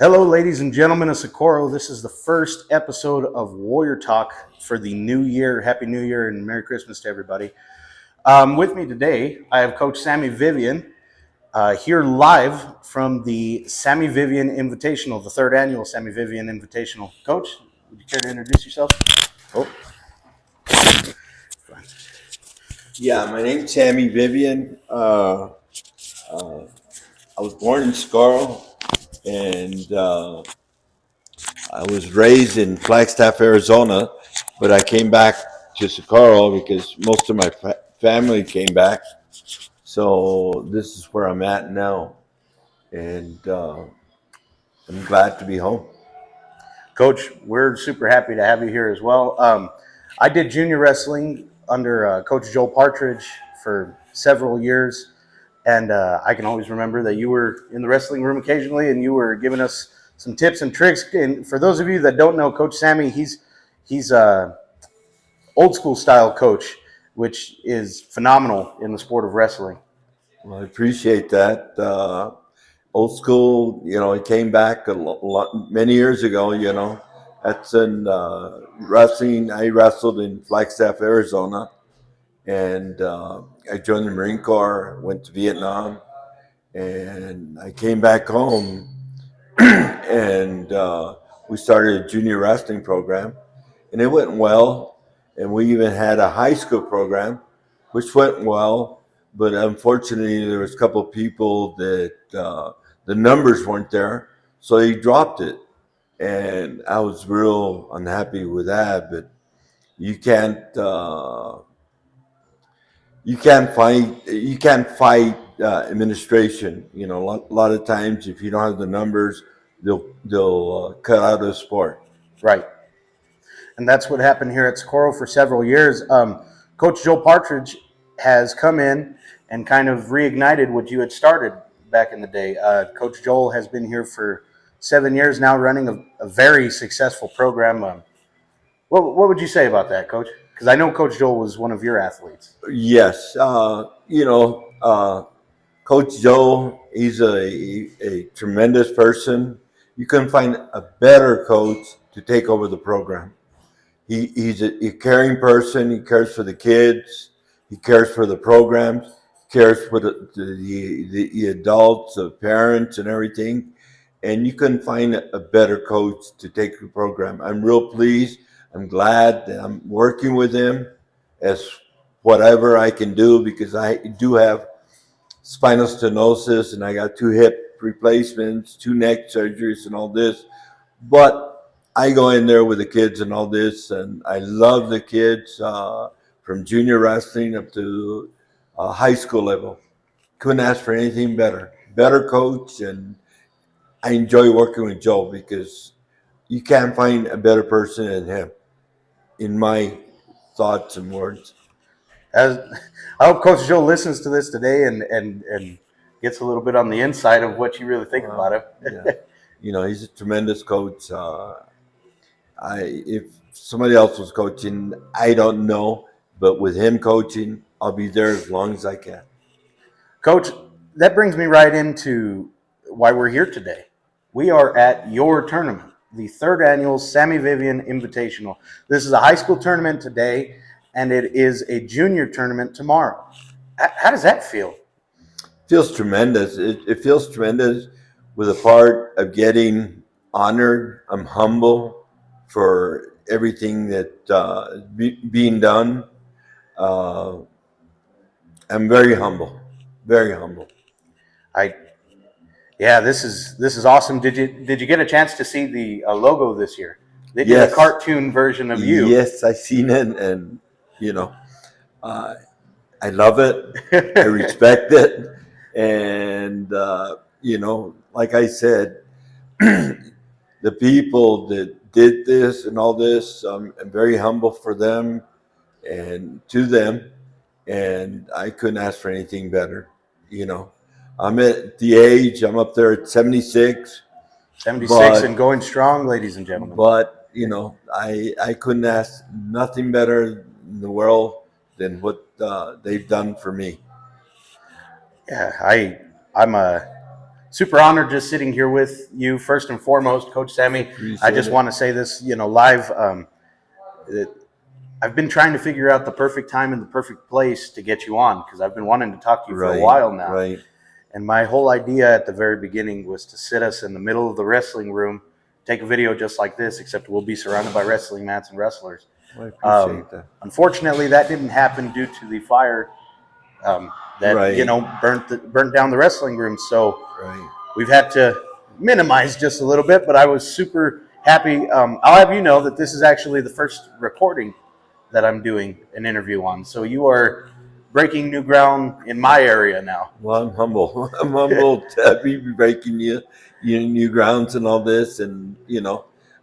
Hello, ladies and gentlemen of Socorro. This is the first episode of Warrior Talk for the new year. Happy New Year and Merry Christmas to everybody. With me today, I have Coach Sammy Vivian here live from the Sammy Vivian Invitational, the third annual Sammy Vivian Invitational. Coach, would you care to introduce yourself? Oh, Yeah, my name's Sammy Vivian. I was born in Scarl, and I was raised in Flagstaff, Arizona, but I came back to Socorro because most of my family came back. So this is where I'm at now, and I'm glad to be home. Coach, we're super happy to have you here as well. I did junior wrestling under Coach Joel Partridge for several years. And I can always remember that you were in the wrestling room occasionally, and you were giving us some tips and tricks. And for those of you that don't know, Coach Sammy, he's a old school style coach, which is phenomenal in the sport of wrestling. Well, I appreciate that. Old school, it came back many years ago. That's in wrestling. I wrestled in Flagstaff, Arizona, and I joined the Marine Corps, went to Vietnam, and I came back home, and we started a junior wrestling program, and it went well. And we even had a high school program, which went well. But unfortunately, there was a couple of people that the numbers weren't there, so they dropped it, and I was real unhappy with that. But you can't you can't fight administration. A lot of times, if you don't have the numbers, they'll cut out a sport. Right. And that's what happened here at Socorro for several years. Coach Joel Partridge has come in and kind of reignited what you had started back in the day. Coach Joel has been here for 7 years now, running a very successful program. What would you say about that, Coach? Because I know Coach Joel was one of your athletes. Yes, Coach Joe, he's a tremendous person. You couldn't find a better coach to take over the program. He's a caring person. He cares for the kids. He cares for the programs. Cares for the adults, the parents, and everything. And you couldn't find a better coach to take the program. I'm real pleased. I'm glad that I'm working with him as whatever I can do, because I do have spinal stenosis, and I got 2 hip replacements, 2 neck surgeries, and all this. But I go in there with the kids and all this, and I love the kids from junior wrestling up to high school level. Couldn't ask for anything better. Better coach, and I enjoy working with Joe because you can't find a better person than him, in my thoughts and words. As I hope Coach Joel listens to this today and gets a little bit on the inside of what you really think about him. Yeah, he's a tremendous coach. If somebody else was coaching, I don't know, but with him coaching, I'll be there as long as I can. Coach, that brings me right into why we're here today. We are at your tournament, the third annual Sammy Vivian Invitational. This is a high school tournament today, and it is a junior tournament tomorrow. How does that feel? Feels tremendous. It feels tremendous with a part of getting honored. I'm humble for everything that being done. Uh, I'm very humble, very humble. I Yeah, this is awesome. Did you get a chance to see the logo this year? They did a Yes, cartoon version of you. yes, I seen it, and you know, uh, I love it. I respect it, and like I said, the people that did this and all this, I'm very humble for them and to them, and I couldn't ask for anything better. You know, I'm at the age, I'm up there at 76, 76 and but going strong, ladies and gentlemen. I couldn't ask nothing better in the world than what they've done for me. Yeah, I'm a super honored just sitting here with you. First and foremost, Coach Sammy, I Appreciate just it. want to say this, live. I've been trying to figure out the perfect time and the perfect place to get you on because I've been wanting to talk to you for a while now. Right. And my whole idea at the very beginning was to sit us in the middle of the wrestling room, take a video just like this, except we'll be surrounded by wrestling mats and wrestlers. I appreciate that. Unfortunately, that didn't happen due to the fire that Right. burnt down the wrestling room. So Right. we've had to minimize just a little bit. But I was super happy. I'll have you know that this is actually the first recording that I'm doing an interview on. So you are breaking new ground in my area now. Well, I'm humble. I'm humbled to be breaking new grounds and all this. And,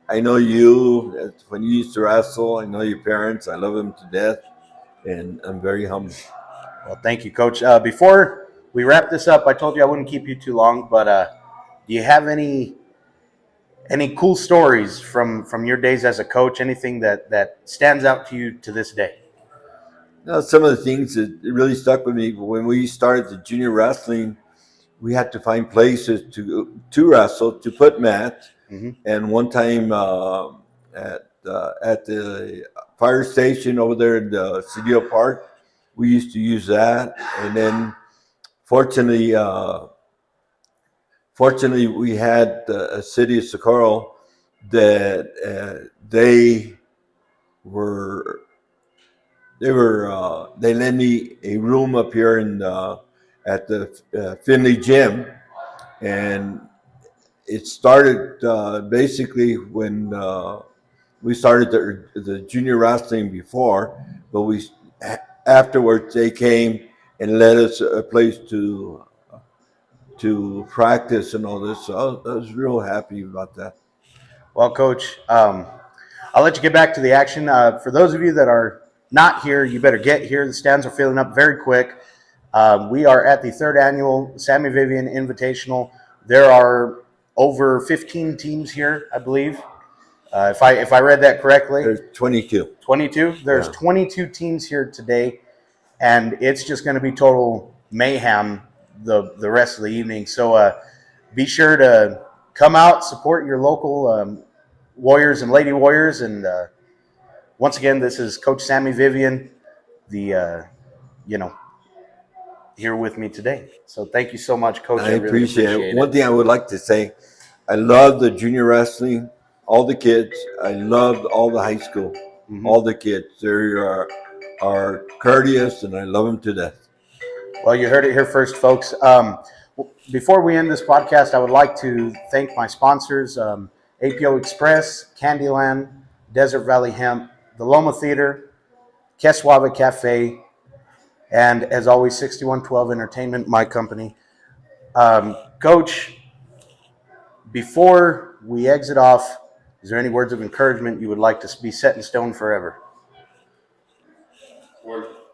I know you when you used to wrestle. I know your parents. I love them to death. And I'm very humble. Well, thank you, Coach. Before we wrap this up, I told you I wouldn't keep you too long, but do you have any cool stories from your days as a coach? Anything that stands out to you to this day? Now, some of the things that really stuck with me when we started the junior wrestling, we had to find places to wrestle, to put mats. Mm-hmm. And one time at the fire station over there in the Cedillo Park, we used to use that. And then fortunately, we had a city of Socorro that were they lent me a room up here in at the Finley Gym, and it started basically when we started the junior wrestling before, but afterwards they came and let us a place to practice and all this. So I was real happy about that. Well, Coach, I'll let you get back to the action. For those of you that are not here, you better get here. The stands are filling up very quick. We are at the third annual Sammy Vivian Invitational. There are over 15 teams here, I believe. If I read that correctly, There's 22. 22. There's 22 teams here today, and it's just going to be total mayhem the rest of the evening. So be sure to come out, support your local Warriors and Lady Warriors, and once again, this is Coach Sammy Vivian, the here with me today. So thank you so much, Coach. I I really appreciate appreciate it. One thing I would like to say, I love the junior wrestling, all the kids. I love all the high school, all the kids. They are courteous, and I love them to death. Well, you heard it here first, folks. Before we end this podcast, I would like to thank my sponsors, APO Express, Candyland, Desert Valley Hemp, the Loma Theater, Keswava Cafe, and as always, 6112 Entertainment, my company. Coach, before we exit off, is there any words of encouragement you would like to be set in stone forever?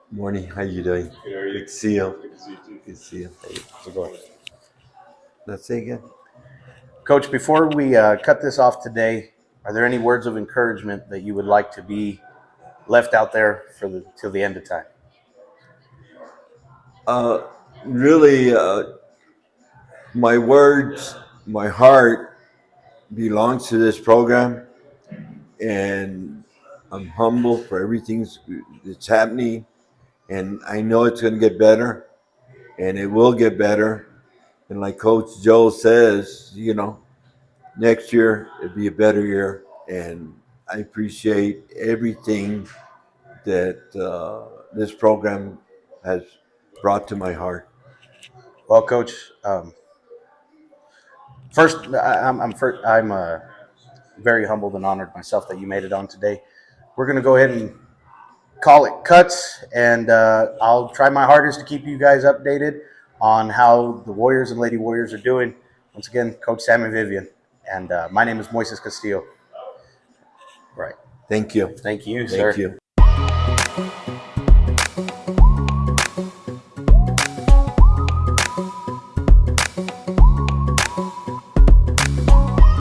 Morning, how you doing? Good to see you. Good to see you too. Good to see you. So go ahead. Let's say again. Coach, before we cut this off today, are there any words of encouragement that you would like to be left out there till the end of time? Really, my words, my heart belongs to this program, and I'm humble for everything that's happening, and I know it's going to get better, and it will get better. And like Coach Joe says, next year it'll be a better year, and I appreciate everything that this program has brought to my heart. Well, Coach, first, I'm very humbled and honored myself that you made it on today. We're going to go ahead and call it cuts, and I'll try my hardest to keep you guys updated on how the Warriors and Lady Warriors are doing. Once again, Coach Sammy Vivian, and my name is Moises Castillo. Right. Thank you. Thank you, sir. Thank you.